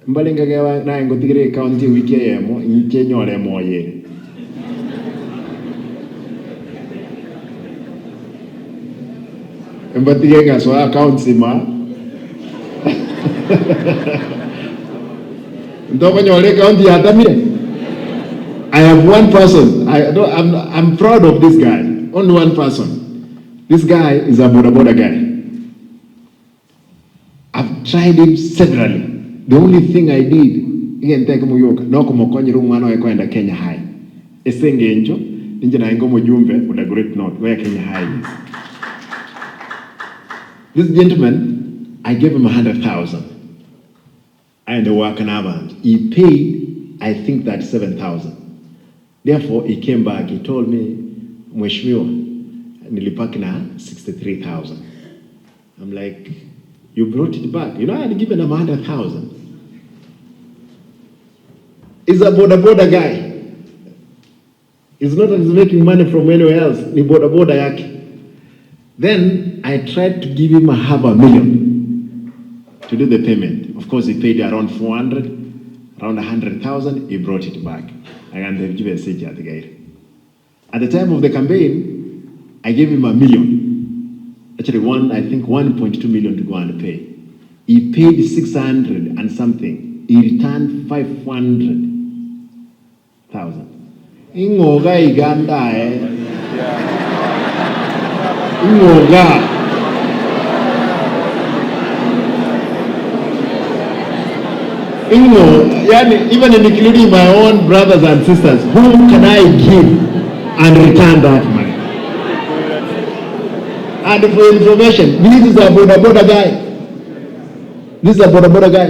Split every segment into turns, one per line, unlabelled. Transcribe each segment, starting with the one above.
Mbarenga gawa na Ndatigere Ekaunti Ewiki Eyemo inche Nyore Imoyere. Ndatigere so account Simba. Ndoko Nyore Ekaunti hatamire. I have one person. I'm proud of this guy. Only one person. This guy is a boda guy. I've tried him severally. The only thing I did, again, take muyoka. No kumokonyi rumano eko Kenya High. Esenge enjo, ninja na ingo mojumbe with a great note where Kenya High is. This gentleman, I gave him 100,000. And the work and avant. He paid, I think, that 7,000. Therefore, he came back. He told me, Mheshimiwa, nilipaki na 63,000. I'm like, you brought it back. You know, I had given him 100,000. He's a boda guy. It's not that he's making money from anywhere else. Ni boda yake. Then I tried to give him $500,000 to do the payment. Of course, he paid around 400, around 100,000. He brought it back. And then give a seat at the guy. At the time of the campaign, I gave him $1 million. Actually, I think 1.2 million to go and pay. He paid 600 and something. He returned 500,000. Ingoga iganda Ingoga. Even including my own brothers and sisters, who can I give and return that money? And for information, this is a boda guy. This is a boda guy.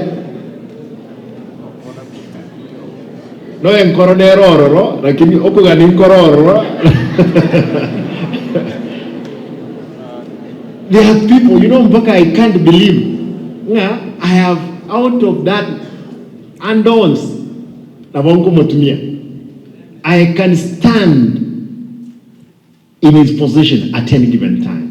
No encoronero, lakini okuga ni kororo. There are people, mpaka I can't believe. I have out of that unknowns, I can stand in his position at any given time.